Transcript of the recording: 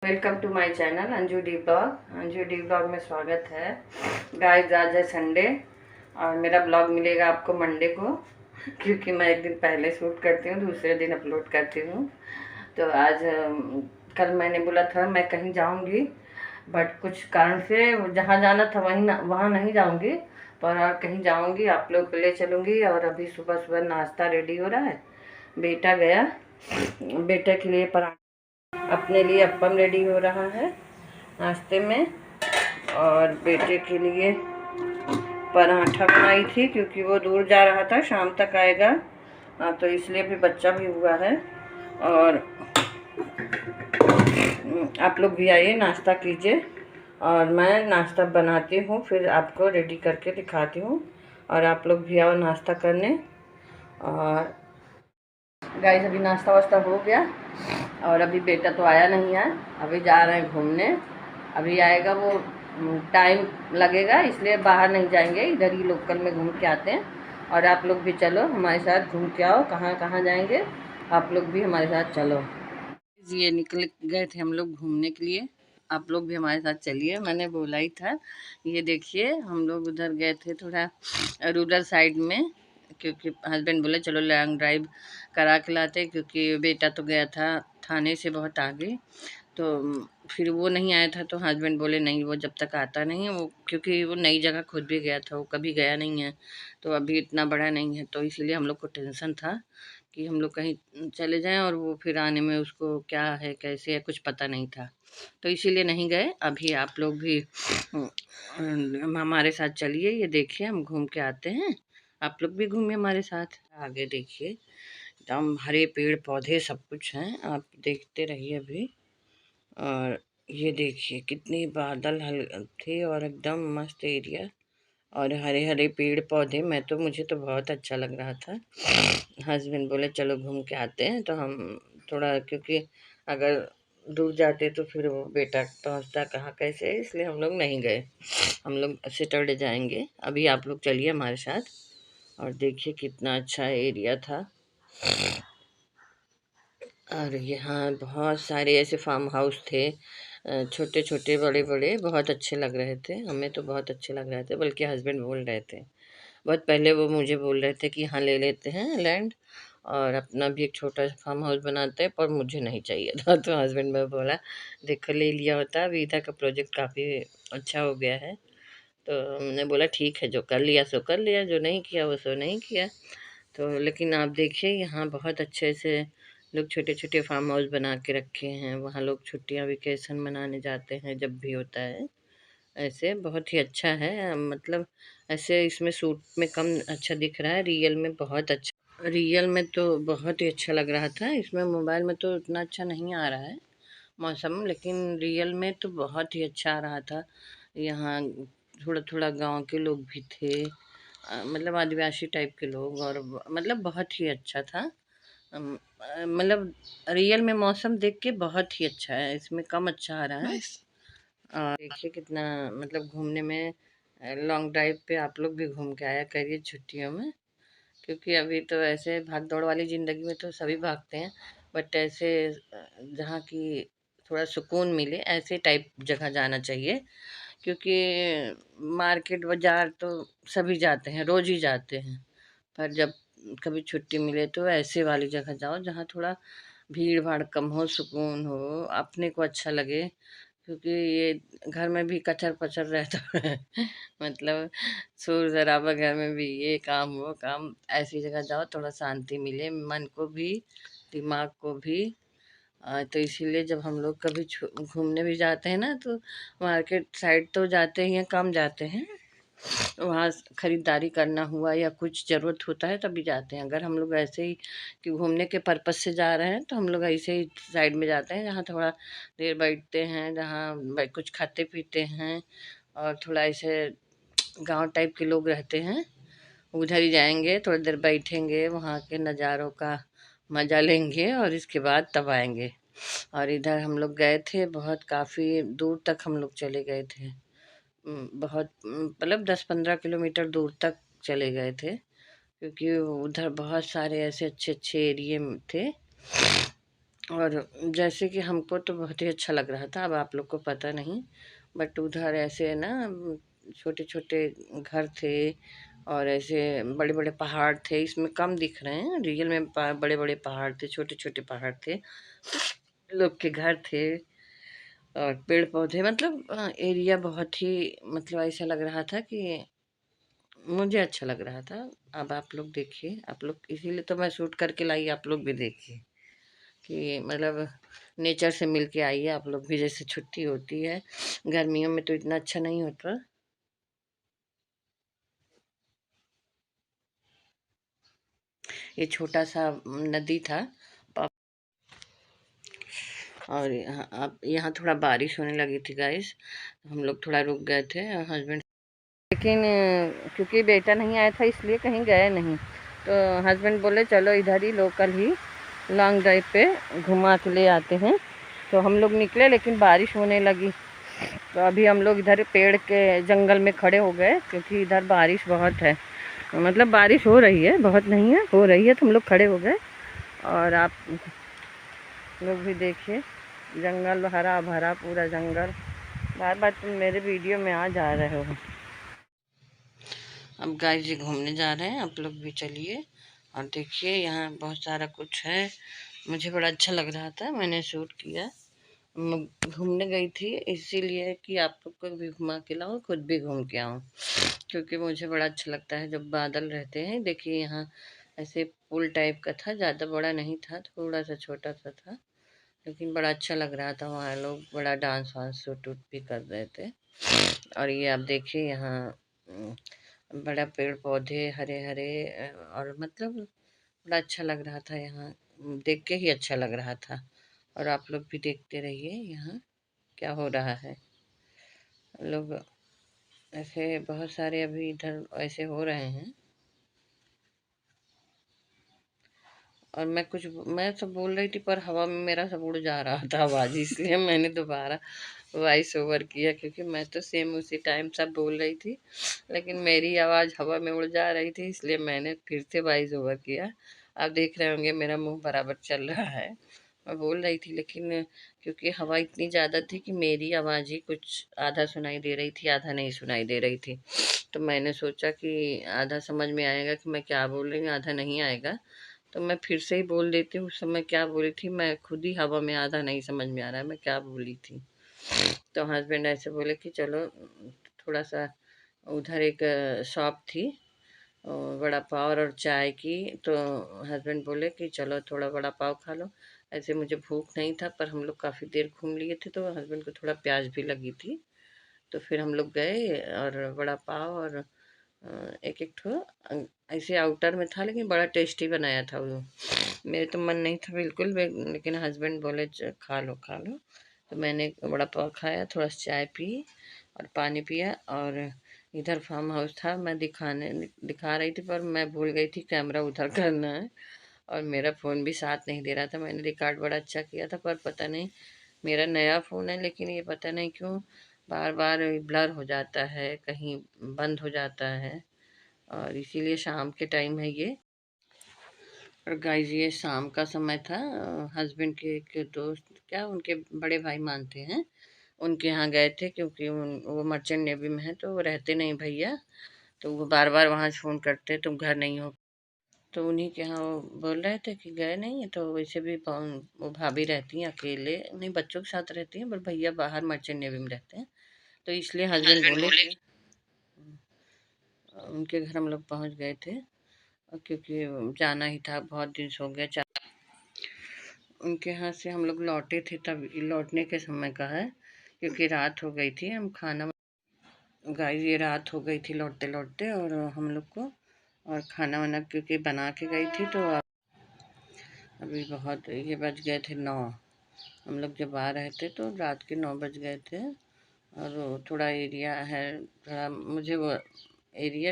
Welcome to my channel Anju D blog. Anju D blog में स्वागत है गाइस। आज है संडे और मेरा ब्लॉग मिलेगा आपको मंडे को, क्योंकि मैं एक दिन पहले शूट करती हूँ, दूसरे दिन अपलोड करती हूँ। तो आज कल मैंने बोला था मैं कहीं जाऊँगी, बट कुछ कारण से जहाँ जाना था वहाँ नहीं जाऊँगी, पर और कहीं जाऊँगी, आप लोग को ले चलूँगी। और अभी सुबह सुबह नाश्ता रेडी हो रहा है। बेटा गया, बेटे के लिए पराठा, अपने लिए अप्पम रेडी हो रहा है नाश्ते में, और बेटे के लिए पराठा बनाई थी क्योंकि वो दूर जा रहा था, शाम तक आएगा। तो इसलिए भी बच्चा भी हुआ है। और आप लोग भी आइए, नाश्ता कीजिए। और मैं नाश्ता बनाती हूँ, फिर आपको रेडी करके दिखाती हूँ, और आप लोग भी आओ नाश्ता करने। और गाइस अभी नाश्ता वास्ता हो गया, और अभी बेटा तो आया नहीं है, अभी जा रहे हैं घूमने। अभी आएगा वो, टाइम लगेगा, इसलिए बाहर नहीं जाएंगे, इधर ही लोकल में घूम के आते हैं। और आप लोग भी चलो हमारे साथ, घूम के आओ। कहाँ कहाँ जाएंगे, आप लोग भी हमारे साथ चलो। ये निकल गए थे हम लोग घूमने के लिए, आप लोग भी हमारे साथ चलिए। मैंने बोला ही था। ये देखिए हम लोग उधर गए थे, थोड़ा रूरल साइड में, क्योंकि हस्बैंड बोले चलो लॉन्ग ड्राइव करा के लाते, क्योंकि बेटा तो गया था थाने से बहुत आगे। तो फिर वो नहीं आया था, तो हस्बैंड बोले नहीं, वो जब तक आता नहीं है वो, क्योंकि वो नई जगह खुद भी गया था, वो कभी गया नहीं है, तो अभी इतना बड़ा नहीं है, तो इसीलिए हम लोग को टेंशन था कि हम लोग कहीं चले जाएं और वो फिर आने में उसको क्या है कैसे है कुछ पता नहीं था, तो इसीलिए नहीं गए। अभी आप लोग भी हमारे साथ चलिए, ये देखिए हम घूम के आते हैं, आप लोग भी घूमिए हमारे साथ। आगे देखिए एकदम हरे पेड़ पौधे सब कुछ हैं, आप देखते रहिए अभी। और ये देखिए कितनी बादल थे, और एकदम मस्त एरिया, और हरे हरे पेड़ पौधे। मुझे तो बहुत अच्छा लग रहा था। हस्बैंड बोले चलो घूम के आते हैं, तो हम थोड़ा, क्योंकि अगर दूर जाते तो फिर वो बेटा पहुंचता कहाँ कैसे, इसलिए हम लोग नहीं गए। हम लोग सैटरडे जाएंगे। अभी आप लोग चलिए हमारे साथ, और देखिए कितना अच्छा एरिया था। और यहाँ बहुत सारे ऐसे फार्म हाउस थे, छोटे छोटे बड़े बड़े, बहुत अच्छे लग रहे थे, हमें तो बहुत अच्छे लग रहे थे, बल्कि हस्बैंड बोल रहे थे बहुत पहले, वो मुझे बोल रहे थे कि हाँ ले लेते हैं लैंड, और अपना भी एक छोटा सा फार्म हाउस बनाते हैं, पर मुझे नहीं चाहिए था। तो हस्बैंड में बोला देखो ले लिया होता, अभी इधर का प्रोजेक्ट काफ़ी अच्छा हो गया है। तो हमने बोला ठीक है, जो कर लिया सो कर लिया, जो नहीं किया वो सो नहीं किया। तो लेकिन आप देखिए यहाँ बहुत अच्छे से लोग छोटे छोटे फार्म हाउस बना के रखे हैं, वहाँ लोग छुट्टियाँ वेकेशन मनाने जाते हैं जब भी होता है। ऐसे बहुत ही अच्छा है, मतलब ऐसे इसमें सूट में कम अच्छा दिख रहा है, रियल में बहुत अच्छा, रियल में तो बहुत ही अच्छा लग रहा था। इसमें मोबाइल में तो उतना अच्छा नहीं आ रहा है मौसम, लेकिन रियल में तो बहुत ही अच्छा आ रहा था। यहाँ थोड़ा थोड़ा गांव के लोग भी थे, मतलब आदिवासी टाइप के लोग, और मतलब बहुत ही अच्छा था। मतलब रियल में मौसम देख के बहुत ही अच्छा है, इसमें कम अच्छा आ रहा है। और देखिए कितना, मतलब घूमने में लॉन्ग ड्राइव पे आप लोग भी घूम के आया करिए छुट्टियों में, क्योंकि अभी तो ऐसे भाग दौड़ वाली ज़िंदगी में तो सभी भागते हैं, बट ऐसे जहाँ की थोड़ा सुकून मिले ऐसे टाइप जगह जाना चाहिए, क्योंकि मार्केट बाजार तो सभी जाते हैं, रोज़ ही जाते हैं, पर जब कभी छुट्टी मिले तो ऐसे वाली जगह जाओ जहाँ थोड़ा भीड़ भाड़ कम हो, सुकून हो, अपने को अच्छा लगे, क्योंकि ये घर में भी कचर पचर रहता है। मतलब शोर शराबा घर में भी, ये काम वो काम, ऐसी जगह जाओ थोड़ा शांति मिले मन को भी, दिमाग को भी। तो इसीलिए जब हम लोग कभी घूमने भी जाते हैं ना, तो मार्केट साइड तो जाते ही हैं, कम जाते हैं, वहाँ खरीदारी करना हुआ या कुछ ज़रूरत होता है तभी जाते हैं। अगर हम लोग ऐसे ही कि घूमने के पर्पज़ से जा रहे हैं, तो हम लोग ऐसे ही साइड में जाते हैं जहाँ थोड़ा देर बैठते हैं, जहाँ कुछ खाते पीते हैं, और थोड़ा ऐसे गांव टाइप के लोग रहते हैं, उधर ही जाएंगे, थोड़ी देर बैठेंगे, वहाँ के नज़ारों का मज़ा लेंगे, और इसके बाद तब आएंगे। और इधर हम लोग गए थे, बहुत काफ़ी दूर तक हम लोग चले गए थे, बहुत मतलब 10-15 किलोमीटर दूर तक चले गए थे, क्योंकि उधर बहुत सारे ऐसे अच्छे अच्छे एरिए थे, और जैसे कि हमको तो बहुत ही अच्छा लग रहा था, अब आप लोग को पता नहीं, बट उधर ऐसे ना छोटे छोटे घर थे और ऐसे बड़े बड़े पहाड़ थे। इसमें कम दिख रहे हैं, रियल में बड़े बड़े पहाड़ थे, छोटे छोटे पहाड़ थे, लोग के घर थे और पेड़ पौधे, मतलब एरिया बहुत ही, मतलब ऐसा लग रहा था कि मुझे अच्छा लग रहा था। अब आप लोग देखिए, आप लोग इसीलिए तो मैं शूट करके लाई, आप लोग भी देखिए कि मतलब नेचर से मिलके आइए आप लोग भी। जैसे छुट्टी होती है गर्मियों में तो इतना अच्छा नहीं होता। ये छोटा सा नदी था और यहाँ अब यहाँ थोड़ा बारिश होने लगी थी गाइस, हम लोग थोड़ा रुक गए थे हस्बैंड, लेकिन क्योंकि बेटा नहीं आया था इसलिए कहीं गए नहीं। तो हस्बैंड बोले चलो इधर ही लोकल ही लॉन्ग ड्राइव पे घुमा के ले आते हैं। तो हम लोग निकले लेकिन बारिश होने लगी, तो अभी हम लोग इधर पेड़ के जंगल में खड़े हो गए क्योंकि इधर बारिश बहुत है, मतलब बारिश हो रही है, बहुत नहीं है, हो रही है, तो हम लोग खड़े हो गए। और आप लोग भी देखिए जंगल हरा भरा पूरा जंगल। बार बार तुम मेरे वीडियो में आ जा रहे हो। अब गाइस जी घूमने जा रहे हैं, आप लोग भी चलिए और देखिए यहाँ बहुत सारा कुछ है। मुझे बड़ा अच्छा लग रहा था, मैंने शूट किया। मैं घूमने गई थी इसीलिए कि आप लोग को भी घुमा के लाऊं, खुद भी घूम के आऊं, क्योंकि मुझे बड़ा अच्छा लगता है जब बादल रहते हैं। देखिए यहाँ ऐसे पुल टाइप का था, ज़्यादा बड़ा नहीं था, थोड़ा सा छोटा सा था, लेकिन बड़ा अच्छा लग रहा था। वहाँ लोग बड़ा डांस वांस शूट वूट भी कर रहे थे। और ये आप देखिए यहाँ बड़ा पेड़ पौधे हरे हरे, और मतलब बड़ा अच्छा लग रहा था यहाँ, देख के ही अच्छा लग रहा था। और आप लोग भी देखते रहिए यहाँ क्या हो रहा है। लोग ऐसे बहुत सारे अभी इधर ऐसे हो रहे हैं। और मैं सब बोल रही थी पर हवा में मेरा सब उड़ जा रहा था आवाज़, इसलिए मैंने दोबारा वॉइस ओवर किया, क्योंकि मैं तो सेम उसी टाइम सब बोल रही थी लेकिन मेरी आवाज़ हवा में उड़ जा रही थी, इसलिए मैंने फिर से वॉइस ओवर किया। आप देख रहे होंगे मेरा मुंह बराबर चल रहा है, मैं बोल रही थी, लेकिन क्योंकि हवा इतनी ज़्यादा थी कि मेरी आवाज़ ही कुछ आधा सुनाई दे रही थी, आधा नहीं सुनाई दे रही थी। तो मैंने सोचा कि आधा समझ में आएगा कि मैं क्या बोल रही हूँ, आधा नहीं आएगा, तो मैं फिर से ही बोल देती हूँ। उस समय क्या बोली थी मैं खुद ही हवा में, आधा नहीं समझ में आ रहा है मैं क्या बोली थी। तो हस्बैंड ऐसे बोले कि चलो थोड़ा सा, उधर एक शॉप थी वड़ा पाव और चाय की, तो हस्बैंड बोले कि चलो थोड़ा वड़ा पाव खा लो। ऐसे मुझे भूख नहीं था पर हम लोग काफ़ी देर घूम लिए थे तो हस्बैंड को थोड़ा प्यास भी लगी थी। तो फिर हम लोग गए और वड़ा पाव और एक एक ठो ऐसे आउटर में था, लेकिन बड़ा टेस्टी बनाया था वो। मेरे तो मन नहीं था बिल्कुल लेकिन हस्बैंड बोले खा लो खा लो। तो मैंने वड़ा पाव खाया, थोड़ा सा चाय पी और पानी पिया। और इधर फार्म हाउस था, मैं दिखा रही थी पर मैं भूल गई थी कैमरा उधर करना है, और मेरा फ़ोन भी साथ नहीं दे रहा था। मैंने रिकॉर्ड बड़ा अच्छा किया था पर पता नहीं, मेरा नया फ़ोन है लेकिन ये पता नहीं क्यों बार बार ब्लर हो जाता है, कहीं बंद हो जाता है, और इसीलिए शाम के टाइम है ये। और गाइस ये शाम का समय था, हस्बैंड के एक दोस्त, क्या उनके बड़े भाई मानते हैं, उनके यहाँ गए थे, क्योंकि वो मर्चेंट नेवी में है तो वो रहते नहीं भैया, तो वो बार बार वहाँ से फ़ोन करते तुम घर नहीं हो। तो उन्हीं के यहाँ वो बोल रहे थे कि गए नहीं है, तो वैसे भी वो भाभी रहती हैं अकेले, नहीं बच्चों के साथ रहती हैं, पर भैया बाहर मर्चेंट नेवी में रहते हैं। तो इसलिए हस्बैंड बोले कि उनके घर हम लोग पहुँच गए थे, और क्योंकि जाना ही था, बहुत दिन से हो गया। उनके यहाँ से हम लोग लौटे थे, तब लौटने के समय का है, क्योंकि रात हो गई थी, हम खाना, गाइस ये रात हो गई थी लौटते लौटते, और हम लोग को, और खाना वाना क्योंकि बना के गई थी, तो अभी बहुत ये बज गए थे 9। हम लोग जब आ रहे थे तो रात के 9 बज गए थे। और वो थोड़ा एरिया है, थोड़ा मुझे वो एरिया